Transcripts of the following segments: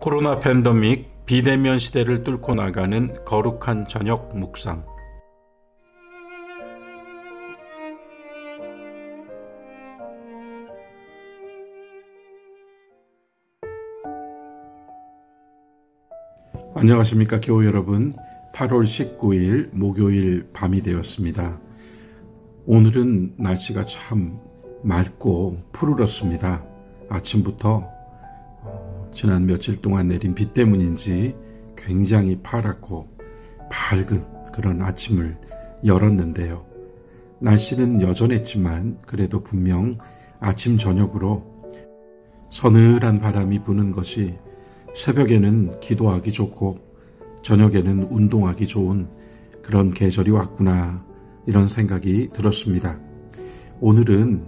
코로나 팬데믹 비대면 시대를 뚫고 나가는 거룩한 저녁 묵상. 안녕하십니까 교우 여러분. 8월 19일 목요일 밤이 되었습니다. 오늘은 날씨가 참 맑고 푸르렀습니다. 아침부터 지난 며칠 동안 내린 비 때문인지 굉장히 파랗고 밝은 그런 아침을 열었는데요. 날씨는 여전했지만 그래도 분명 아침 저녁으로 서늘한 바람이 부는 것이 새벽에는 기도하기 좋고 저녁에는 운동하기 좋은 그런 계절이 왔구나, 이런 생각이 들었습니다. 오늘은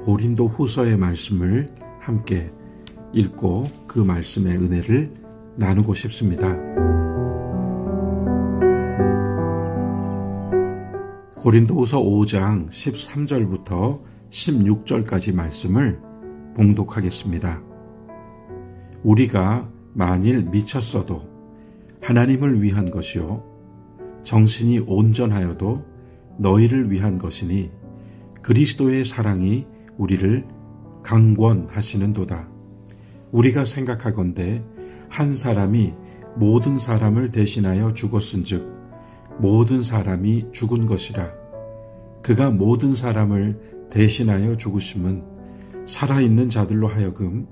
고린도 후서의 말씀을 함께 읽고 그 말씀의 은혜를 나누고 싶습니다. 고린도 후서 5장 13절부터 16절까지 말씀을 봉독하겠습니다. 우리가 만일 미쳤어도 하나님을 위한 것이요 정신이 온전하여도 너희를 위한 것이니 그리스도의 사랑이 우리를 강권하시는도다. 우리가 생각하건대 한 사람이 모든 사람을 대신하여 죽었은즉 모든 사람이 죽은 것이라. 그가 모든 사람을 대신하여 죽으심은 살아있는 자들로 하여금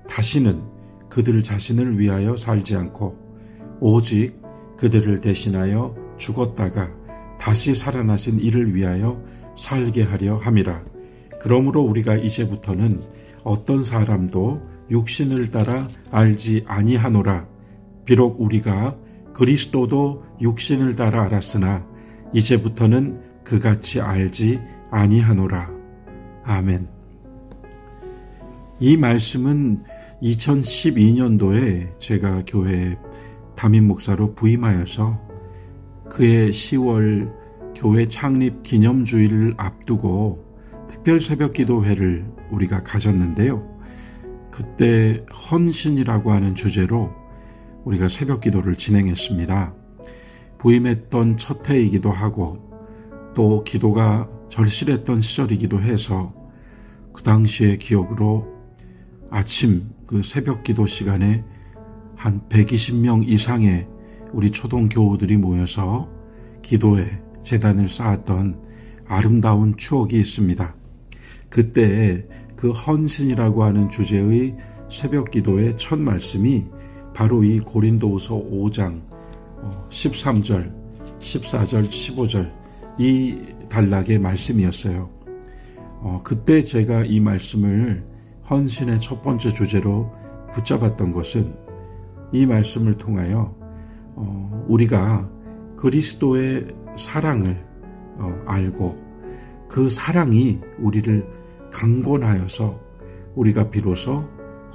다시는 그들 자신을 위하여 살지 않고 오직 그들을 대신하여 죽었다가 다시 살아나신 이를 위하여 살게 하려 함이라. 그러므로 우리가 이제부터는 어떤 사람도 육신을 따라 알지 아니하노라. 비록 우리가 그리스도도 육신을 따라 알았으나 이제부터는 그같이 알지 아니하노라. 아멘. 이 말씀은 2012년도에 제가 교회 담임 목사로 부임하여서 그해 10월 교회 창립 기념주일을 앞두고 특별 새벽 기도회를 우리가 가졌는데요. 그때 헌신이라고 하는 주제로 우리가 새벽 기도를 진행했습니다. 부임했던 첫 해이기도 하고 또 기도가 절실했던 시절이기도 해서 그 당시의 기억으로 아침 그 새벽 기도 시간에 한 120명 이상의 우리 초등 교우들이 모여서 기도에 제단을 쌓았던 아름다운 추억이 있습니다. 그때 그 헌신이라고 하는 주제의 새벽 기도의 첫 말씀이 바로 이 고린도후서 5장 13절, 14절, 15절 이 단락의 말씀이었어요. 그때 제가 이 말씀을 헌신의 첫 번째 주제로 붙잡았던 것은 이 말씀을 통하여 우리가 그리스도의 사랑을 알고 그 사랑이 우리를 강권하여서 우리가 비로소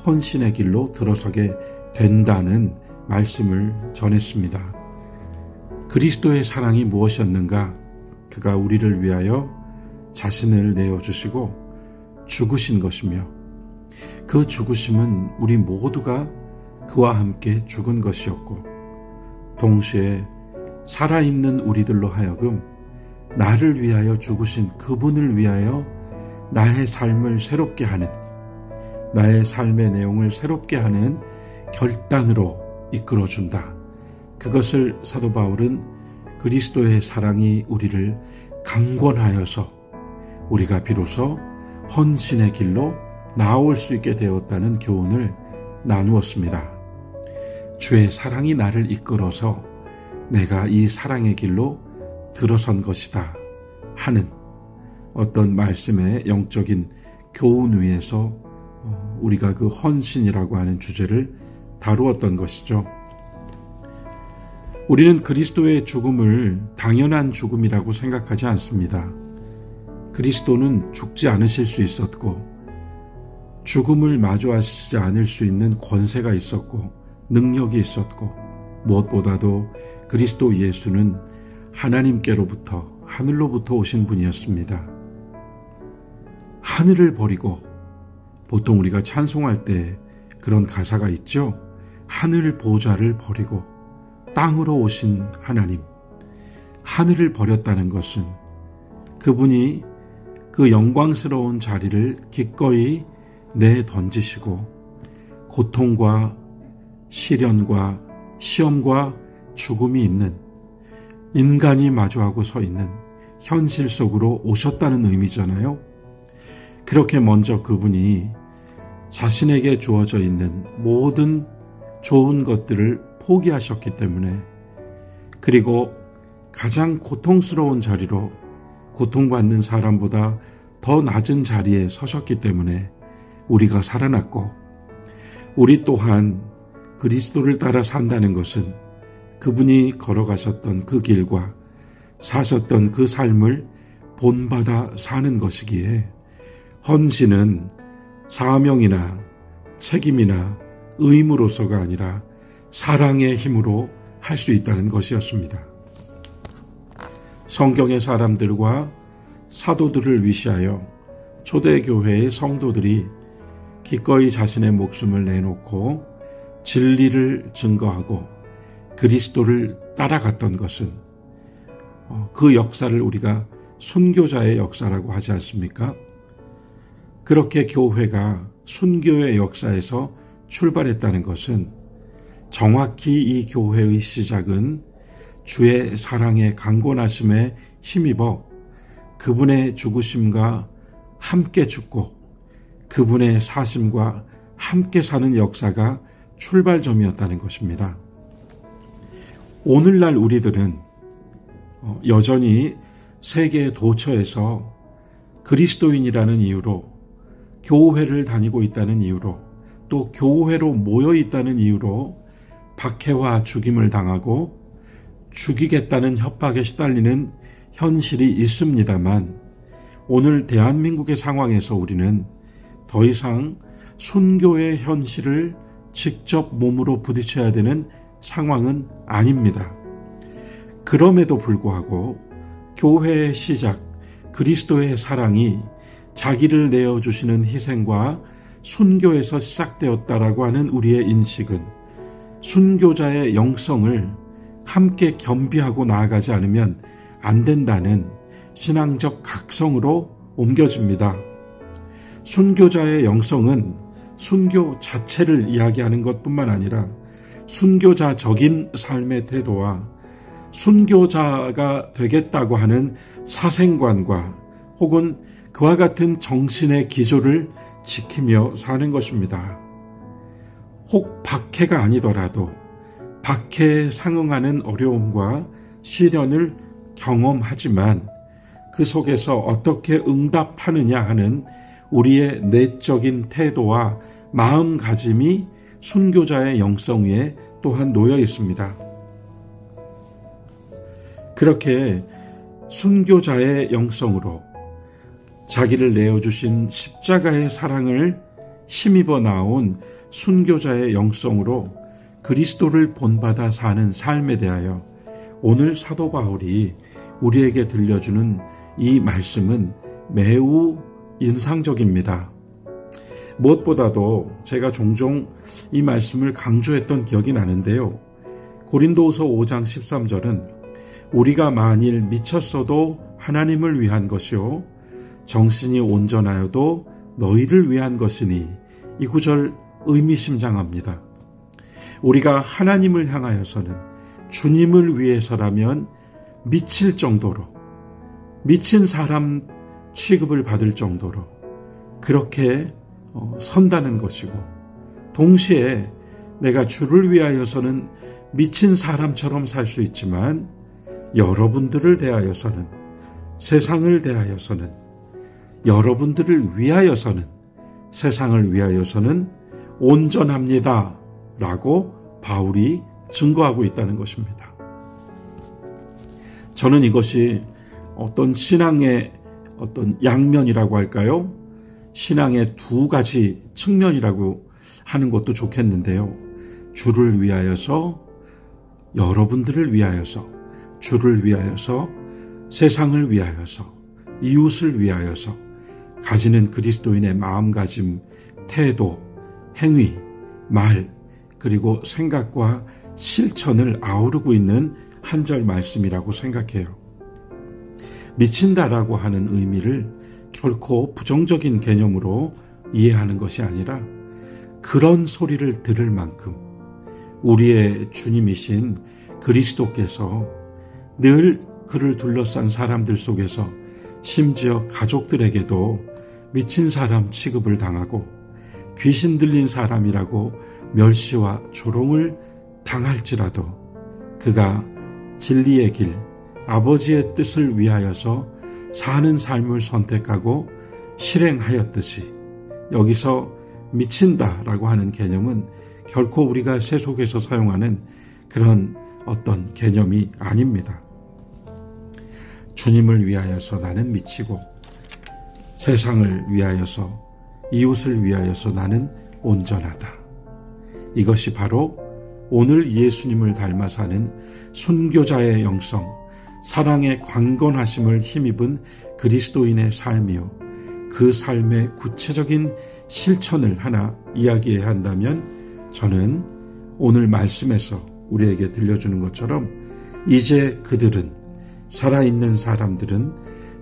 헌신의 길로 들어서게 된다는 말씀을 전했습니다. 그리스도의 사랑이 무엇이었는가? 그가 우리를 위하여 자신을 내어주시고 죽으신 것이며 그 죽으심은 우리 모두가 그와 함께 죽은 것이었고 동시에 살아있는 우리들로 하여금 나를 위하여 죽으신 그분을 위하여 나의 삶을 새롭게 하는, 나의 삶의 내용을 새롭게 하는 결단으로 이끌어준다. 그것을 사도 바울은 그리스도의 사랑이 우리를 강권하여서 우리가 비로소 헌신의 길로 나아올 수 있게 되었다는 교훈을 나누었습니다. 주의 사랑이 나를 이끌어서 내가 이 사랑의 길로 들어선 것이다 하는 어떤 말씀의 영적인 교훈 위에서 우리가 그 헌신이라고 하는 주제를 다루었던 것이죠. 우리는 그리스도의 죽음을 당연한 죽음이라고 생각하지 않습니다. 그리스도는 죽지 않으실 수 있었고 죽음을 마주하시지 않을 수 있는 권세가 있었고 능력이 있었고 무엇보다도 그리스도 예수는 하나님께로부터 하늘로부터 오신 분이었습니다. 하늘을 버리고 보통 우리가 찬송할 때 그런 가사가 있죠. 하늘 보좌를 버리고 땅으로 오신 하나님, 하늘을 버렸다는 것은 그분이 그 영광스러운 자리를 기꺼이 내던지시고 고통과 시련과 시험과 죽음이 있는 인간이 마주하고 서 있는 현실 속으로 오셨다는 의미잖아요. 그렇게 먼저 그분이 자신에게 주어져 있는 모든 좋은 것들을 포기하셨기 때문에, 그리고 가장 고통스러운 자리로 고통받는 사람보다 더 낮은 자리에 서셨기 때문에 우리가 살아났고, 우리 또한 그리스도를 따라 산다는 것은 그분이 걸어가셨던 그 길과 사셨던 그 삶을 본받아 사는 것이기에 헌신은 사명이나 책임이나 의무로서가 아니라 사랑의 힘으로 할 수 있다는 것이었습니다. 성경의 사람들과 사도들을 위시하여 초대교회의 성도들이 기꺼이 자신의 목숨을 내놓고 진리를 증거하고 그리스도를 따라갔던 것은 그 역사를 우리가 순교자의 역사라고 하지 않습니까? 그렇게 교회가 순교의 역사에서 출발했다는 것은 정확히 이 교회의 시작은 주의 사랑의 강권하심에 힘입어 그분의 죽으심과 함께 죽고 그분의 사심과 함께 사는 역사가 출발점이었다는 것입니다. 오늘날 우리들은 여전히 세계 도처에서 그리스도인이라는 이유로, 교회를 다니고 있다는 이유로, 또 교회로 모여 있다는 이유로 박해와 죽임을 당하고 죽이겠다는 협박에 시달리는 현실이 있습니다만, 오늘 대한민국의 상황에서 우리는 더 이상 순교의 현실을 직접 몸으로 부딪혀야 되는 상황은 아닙니다. 그럼에도 불구하고 교회의 시작, 그리스도의 사랑이 자기를 내어주시는 희생과 순교에서 시작되었다라고 하는 우리의 인식은 순교자의 영성을 함께 겸비하고 나아가지 않으면 안 된다는 신앙적 각성으로 옮겨집니다. 순교자의 영성은 순교 자체를 이야기하는 것뿐만 아니라 순교자적인 삶의 태도와 순교자가 되겠다고 하는 사생관과 혹은 그와 같은 정신의 기조를 지키며 사는 것입니다. 혹 박해가 아니더라도 박해에 상응하는 어려움과 시련을 경험하지만 그 속에서 어떻게 응답하느냐 하는 우리의 내적인 태도와 마음가짐이 순교자의 영성 위에 또한 놓여 있습니다. 그렇게 순교자의 영성으로 자기를 내어주신 십자가의 사랑을 힘입어 나온 순교자의 영성으로 그리스도를 본받아 사는 삶에 대하여 오늘 사도 바울이 우리에게 들려주는 이 말씀은 매우 인상적입니다. 무엇보다도 제가 종종 이 말씀을 강조했던 기억이 나는데요. 고린도후서 5장 13절은 우리가 만일 미쳤어도 하나님을 위한 것이요 정신이 온전하여도 너희를 위한 것이니, 이 구절 의미심장합니다. 우리가 하나님을 향하여서는 주님을 위해서라면 미칠 정도로, 미친 사람 취급을 받을 정도로 그렇게 선다는 것이고, 동시에 내가 주를 위하여서는 미친 사람처럼 살 수 있지만 여러분들을 대하여서는, 세상을 대하여서는, 여러분들을 위하여서는, 세상을 위하여서는 온전합니다 라고 바울이 증거하고 있다는 것입니다. 저는 이것이 어떤 신앙의 어떤 양면이라고 할까요? 신앙의 두 가지 측면이라고 하는 것도 좋겠는데요. 주를 위하여서, 여러분들을 위하여서, 주를 위하여서, 세상을 위하여서, 이웃을 위하여서 가지는 그리스도인의 마음가짐, 태도, 행위, 말, 그리고 생각과 실천을 아우르고 있는 한 절 말씀이라고 생각해요. 미친다라고 하는 의미를 결코 부정적인 개념으로 이해하는 것이 아니라 그런 소리를 들을 만큼 우리의 주님이신 그리스도께서 늘 그를 둘러싼 사람들 속에서 심지어 가족들에게도 미친 사람 취급을 당하고 귀신 들린 사람이라고 멸시와 조롱을 당할지라도 그가 진리의 길, 아버지의 뜻을 위하여서 사는 삶을 선택하고 실행하였듯이 여기서 미친다라고 하는 개념은 결코 우리가 세속에서 사용하는 그런 어떤 개념이 아닙니다. 주님을 위하여서 나는 미치고 세상을 위하여서 이웃을 위하여서 나는 온전하다. 이것이 바로 오늘 예수님을 닮아 사는 순교자의 영성, 사랑의 강건하심을 힘입은 그리스도인의 삶이요. 그 삶의 구체적인 실천을 하나 이야기해야 한다면 저는 오늘 말씀에서 우리에게 들려주는 것처럼 이제 그들은 살아있는 사람들은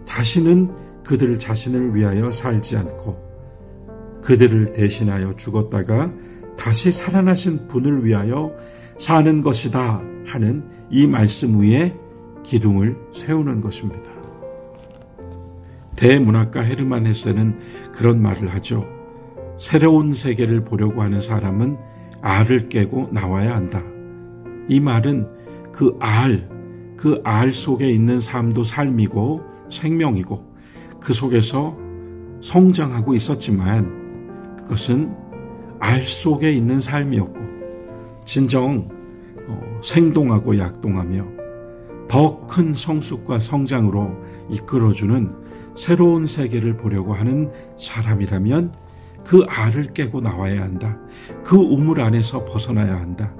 다시는 그들 자신을 위하여 살지 않고 그들을 대신하여 죽었다가 다시 살아나신 분을 위하여 사는 것이다 하는 이 말씀 위에 기둥을 세우는 것입니다. 대문학가 헤르만 헤세는 그런 말을 하죠. 새로운 세계를 보려고 하는 사람은 알을 깨고 나와야 한다. 이 말은 그 알 속에 있는 삶도 삶이고 생명이고 그 속에서 성장하고 있었지만 그것은 알 속에 있는 삶이었고 진정 생동하고 약동하며 더 큰 성숙과 성장으로 이끌어주는 새로운 세계를 보려고 하는 사람이라면 그 알을 깨고 나와야 한다. 그 우물 안에서 벗어나야 한다.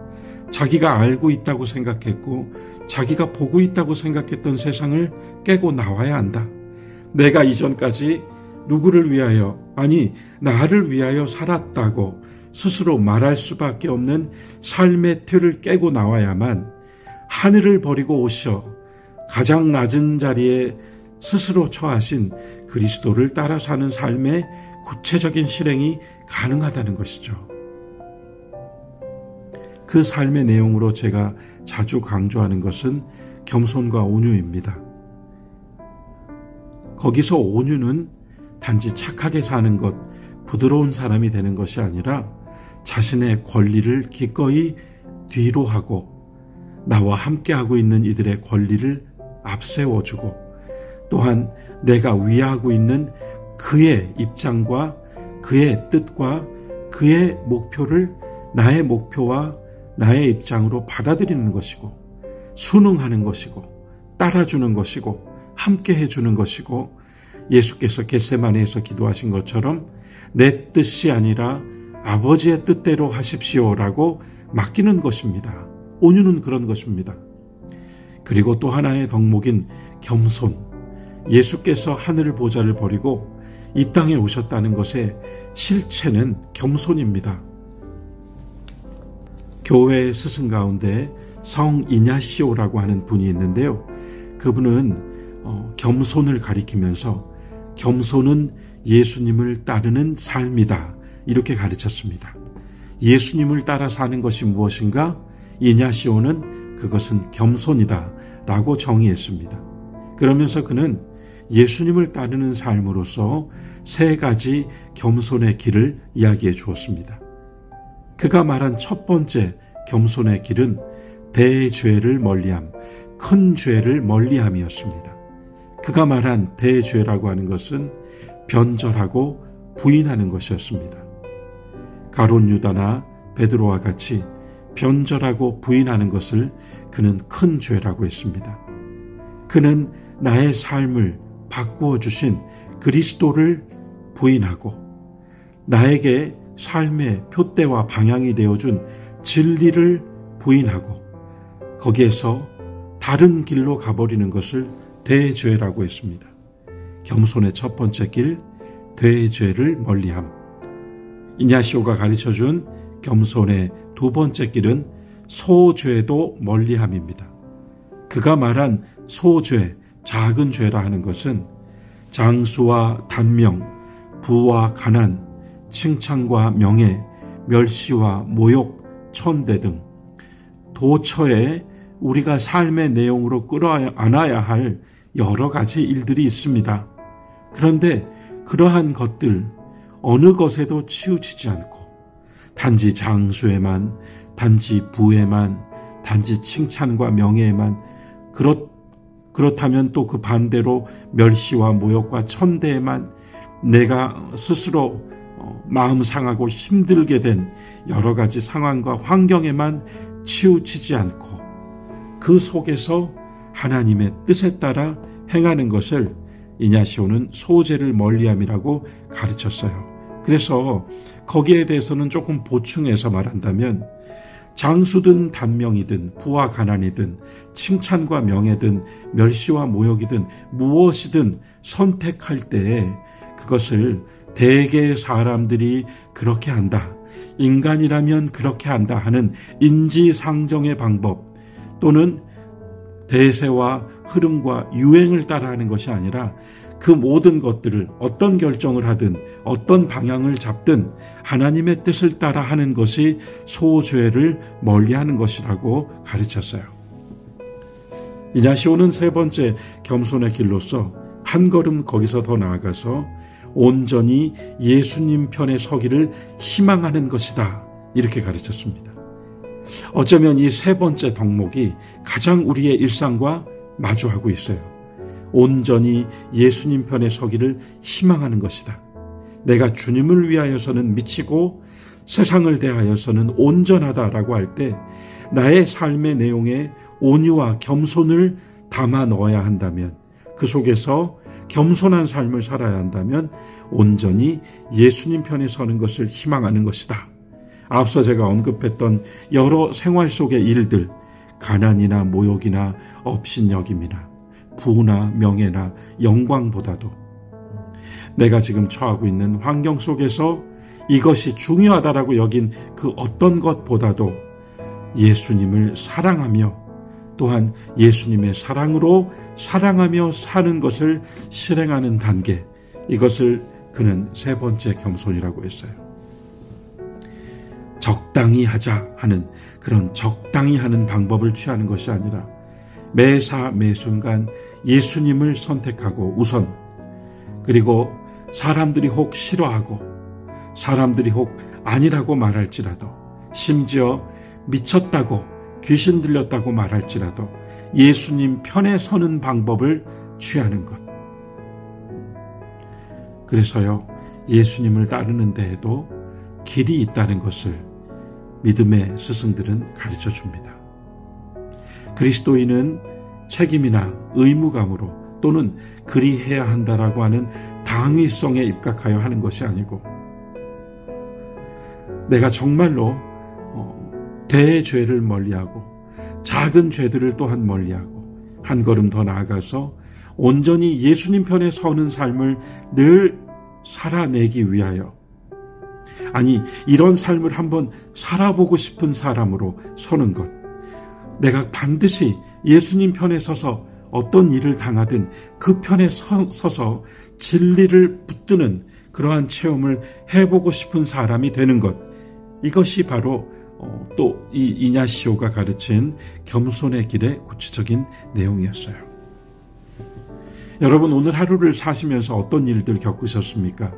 자기가 알고 있다고 생각했고 자기가 보고 있다고 생각했던 세상을 깨고 나와야 한다. 내가 이전까지 누구를 위하여 아니 나를 위하여 살았다고 스스로 말할 수밖에 없는 삶의 틀을 깨고 나와야만 하늘을 버리고 오셔 가장 낮은 자리에 스스로 처하신 그리스도를 따라 사는 삶의 구체적인 실행이 가능하다는 것이죠. 그 삶의 내용으로 제가 자주 강조하는 것은 겸손과 온유입니다. 거기서 온유는 단지 착하게 사는 것, 부드러운 사람이 되는 것이 아니라 자신의 권리를 기꺼이 뒤로 하고 나와 함께하고 있는 이들의 권리를 앞세워주고 또한 내가 위하고 있는 그의 입장과 그의 뜻과 그의 목표를 나의 목표와 나의 입장으로 받아들이는 것이고 순응하는 것이고 따라주는 것이고 함께 해주는 것이고 예수께서 겟세마네에서 기도하신 것처럼 내 뜻이 아니라 아버지의 뜻대로 하십시오라고 맡기는 것입니다. 온유는 그런 것입니다. 그리고 또 하나의 덕목인 겸손, 예수께서 하늘 보좌를 버리고 이 땅에 오셨다는 것의 실체는 겸손입니다. 교회의 스승 가운데 성 이냐시오라고 하는 분이 있는데요. 그분은 겸손을 가리키면서 겸손은 예수님을 따르는 삶이다 이렇게 가르쳤습니다. 예수님을 따라 사는 것이 무엇인가? 이냐시오는 그것은 겸손이다 라고 정의했습니다. 그러면서 그는 예수님을 따르는 삶으로서 세 가지 겸손의 길을 이야기해 주었습니다. 그가 말한 첫 번째 겸손의 길은 대죄를 멀리함, 큰 죄를 멀리함이었습니다. 그가 말한 대죄라고 하는 것은 변절하고 부인하는 것이었습니다. 가룟 유다나 베드로와 같이 변절하고 부인하는 것을 그는 큰 죄라고 했습니다. 그는 나의 삶을 바꾸어 주신 그리스도를 부인하고 나에게 삶의 표대와 방향이 되어준 진리를 부인하고 거기에서 다른 길로 가버리는 것을 대죄라고 했습니다. 겸손의 첫 번째 길, 대죄를 멀리함. 이냐시오가 가르쳐준 겸손의 두 번째 길은 소죄도 멀리함입니다. 그가 말한 소죄, 작은 죄라 하는 것은 장수와 단명, 부와 가난, 칭찬과 명예, 멸시와 모욕, 천대 등 도처에 우리가 삶의 내용으로 끌어안아야 할 여러 가지 일들이 있습니다. 그런데 그러한 것들 어느 것에도 치우치지 않고 단지 장수에만, 단지 부에만, 단지 칭찬과 명예에만, 그렇다면 또 그 반대로 멸시와 모욕과 천대에만, 내가 스스로 마음 상하고 힘들게 된 여러 가지 상황과 환경에만 치우치지 않고 그 속에서 하나님의 뜻에 따라 행하는 것을 이냐시오는 소죄를 멀리함이라고 가르쳤어요. 그래서 거기에 대해서는 조금 보충해서 말한다면 장수든 단명이든 부와 가난이든 칭찬과 명예든 멸시와 모욕이든 무엇이든 선택할 때에 그것을 대개 사람들이 그렇게 한다, 인간이라면 그렇게 한다 하는 인지상정의 방법 또는 대세와 흐름과 유행을 따라하는 것이 아니라 그 모든 것들을 어떤 결정을 하든 어떤 방향을 잡든 하나님의 뜻을 따라 하는 것이 소죄를 멀리하는 것이라고 가르쳤어요. 이냐시오는 세 번째 겸손의 길로서 한 걸음 거기서 더 나아가서 온전히 예수님 편에 서기를 희망하는 것이다, 이렇게 가르쳤습니다. 어쩌면 이 세 번째 덕목이 가장 우리의 일상과 마주하고 있어요. 온전히 예수님 편에 서기를 희망하는 것이다. 내가 주님을 위하여서는 미치고 세상을 대하여서는 온전하다라고 할 때 나의 삶의 내용에 온유와 겸손을 담아 넣어야 한다면, 그 속에서 겸손한 삶을 살아야 한다면 온전히 예수님 편에 서는 것을 희망하는 것이다. 앞서 제가 언급했던 여러 생활 속의 일들, 가난이나 모욕이나 업신여김이나 부나 명예나 영광보다도 내가 지금 처하고 있는 환경 속에서 이것이 중요하다라고 여긴 그 어떤 것보다도 예수님을 사랑하며 또한 예수님의 사랑으로 사랑하며 사는 것을 실행하는 단계, 이것을 그는 세 번째 겸손이라고 했어요. 적당히 하자 하는 그런 적당히 하는 방법을 취하는 것이 아니라 매사 매순간 예수님을 선택하고 우선, 그리고 사람들이 혹 싫어하고 사람들이 혹 아니라고 말할지라도, 심지어 미쳤다고 귀신 들렸다고 말할지라도 예수님 편에 서는 방법을 취하는 것. 그래서요, 예수님을 따르는 데에도 길이 있다는 것을 믿음의 스승들은 가르쳐 줍니다. 그리스도인은 책임이나 의무감으로 또는 그리해야 한다라고 하는 당위성에 입각하여 하는 것이 아니고, 내가 정말로 대죄를 멀리하고 작은 죄들을 또한 멀리하고 한 걸음 더 나아가서 온전히 예수님 편에 서는 삶을 늘 살아내기 위하여, 아니 이런 삶을 한번 살아보고 싶은 사람으로 서는 것, 내가 반드시 예수님 편에 서서 어떤 일을 당하든 그 편에 서서 진리를 붙드는 그러한 체험을 해보고 싶은 사람이 되는 것, 이것이 바로 또 이 이냐시오가 가르친 겸손의 길의 구체적인 내용이었어요. 여러분, 오늘 하루를 사시면서 어떤 일들 겪으셨습니까?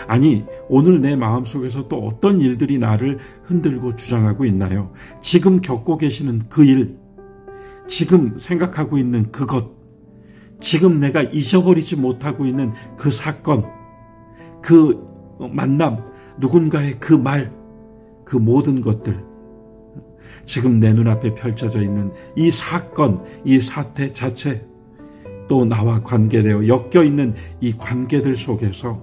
아니, 오늘 내 마음속에서 또 어떤 일들이 나를 흔들고 주장하고 있나요? 지금 겪고 계시는 그 일, 지금 생각하고 있는 그것, 지금 내가 잊어버리지 못하고 있는 그 사건, 그 만남, 누군가의 그 말, 그 모든 것들, 지금 내 눈앞에 펼쳐져 있는 이 사건, 이 사태 자체, 또 나와 관계되어 엮여있는 이 관계들 속에서,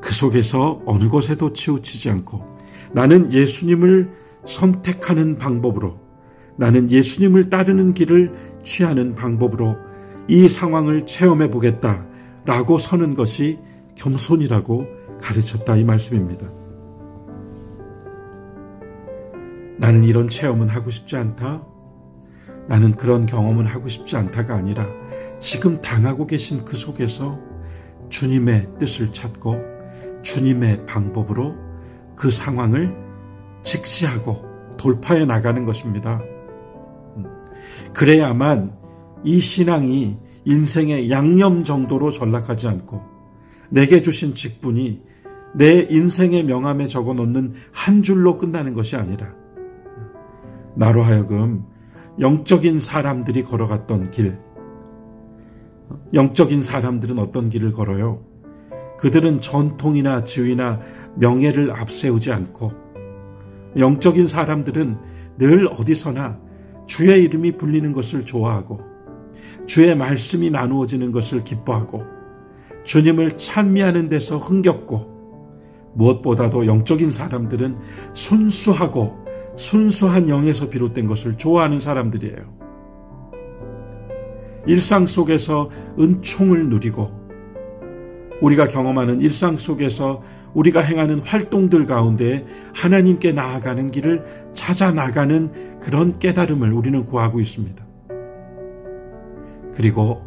그 속에서 어느 곳에도 치우치지 않고 나는 예수님을 선택하는 방법으로, 나는 예수님을 따르는 길을 취하는 방법으로 이 상황을 체험해 보겠다라고 서는 것이 겸손이라고 가르쳤다, 이 말씀입니다. 나는 이런 체험은 하고 싶지 않다. 나는 그런 경험은 하고 싶지 않다가 아니라 지금 당하고 계신 그 속에서 주님의 뜻을 찾고 주님의 방법으로 그 상황을 직시하고 돌파해 나가는 것입니다. 그래야만 이 신앙이 인생의 양념 정도로 전락하지 않고 내게 주신 직분이 내 인생의 명함에 적어놓는 한 줄로 끝나는 것이 아니라 나로 하여금 영적인 사람들이 걸어갔던 길, 영적인 사람들은 어떤 길을 걸어요? 그들은 전통이나 지위나 명예를 앞세우지 않고 영적인 사람들은 늘 어디서나 주의 이름이 불리는 것을 좋아하고 주의 말씀이 나누어지는 것을 기뻐하고 주님을 찬미하는 데서 흥겹고 무엇보다도 영적인 사람들은 순수하고 순수한 영에서 비롯된 것을 좋아하는 사람들이에요. 일상 속에서 은총을 누리고 우리가 경험하는 일상 속에서 우리가 행하는 활동들 가운데 하나님께 나아가는 길을 찾아 나가는 그런 깨달음을 우리는 구하고 있습니다. 그리고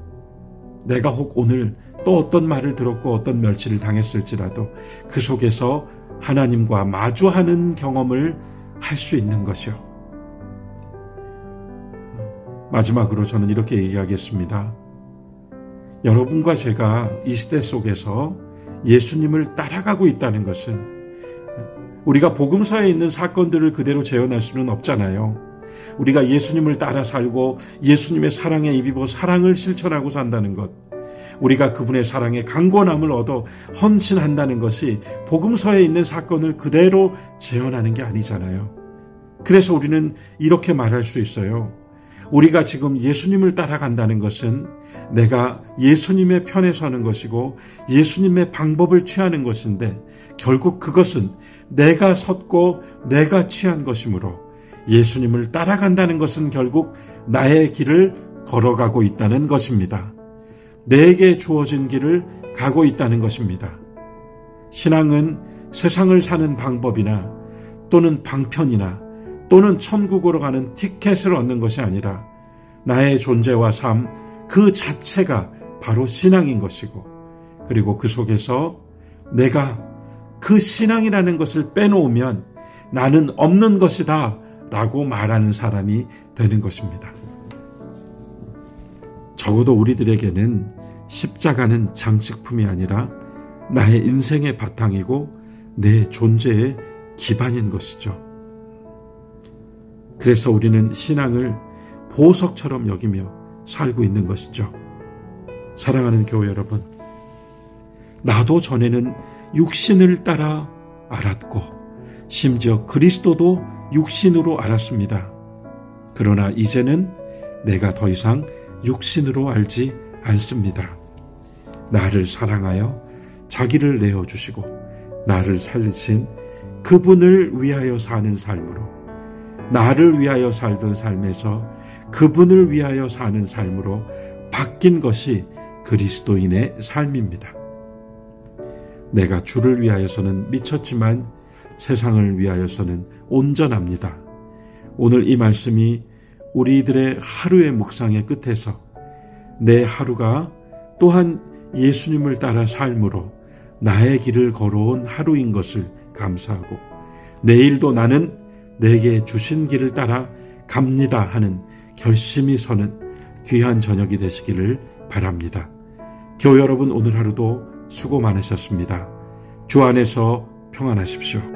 내가 혹 오늘 또 어떤 말을 들었고 어떤 멸치를 당했을지라도 그 속에서 하나님과 마주하는 경험을 할 수 있는 것이요. 마지막으로 저는 이렇게 얘기하겠습니다. 여러분과 제가 이 시대 속에서 예수님을 따라가고 있다는 것은 우리가 복음서에 있는 사건들을 그대로 재현할 수는 없잖아요. 우리가 예수님을 따라 살고 예수님의 사랑에 입입어 사랑을 실천하고 산다는 것, 우리가 그분의 사랑에 강권함을 얻어 헌신한다는 것이 복음서에 있는 사건을 그대로 재현하는 게 아니잖아요. 그래서 우리는 이렇게 말할 수 있어요. 우리가 지금 예수님을 따라간다는 것은 내가 예수님의 편에 서는 것이고 예수님의 방법을 취하는 것인데 결국 그것은 내가 섰고 내가 취한 것이므로 예수님을 따라간다는 것은 결국 나의 길을 걸어가고 있다는 것입니다. 내게 주어진 길을 가고 있다는 것입니다. 신앙은 세상을 사는 방법이나 또는 방편이나 또는 천국으로 가는 티켓을 얻는 것이 아니라 나의 존재와 삶 그 자체가 바로 신앙인 것이고 그리고 그 속에서 내가 그 신앙이라는 것을 빼놓으면 나는 없는 것이다 라고 말하는 사람이 되는 것입니다. 적어도 우리들에게는 십자가는 장식품이 아니라 나의 인생의 바탕이고 내 존재의 기반인 것이죠. 그래서 우리는 신앙을 보석처럼 여기며 살고 있는 것이죠. 사랑하는 교회 여러분, 나도 전에는 육신을 따라 알았고 심지어 그리스도도 육신으로 알았습니다. 그러나 이제는 내가 더 이상 육신으로 알지 않습니다. 나를 사랑하여 자기를 내어주시고 나를 살리신 그분을 위하여 사는 삶으로, 나를 위하여 살던 삶에서 그분을 위하여 사는 삶으로 바뀐 것이 그리스도인의 삶입니다. 내가 주를 위하여서는 미쳤지만 세상을 위하여서는 온전합니다. 오늘 이 말씀이 우리들의 하루의 묵상의 끝에서 내 하루가 또한 예수님을 따라 삶으로 나의 길을 걸어온 하루인 것을 감사하고 내일도 나는 내게 주신 길을 따라 갑니다 하는 결심이 서는 귀한 저녁이 되시기를 바랍니다. 교회 여러분, 오늘 하루도 수고 많으셨습니다. 주 안에서 평안하십시오.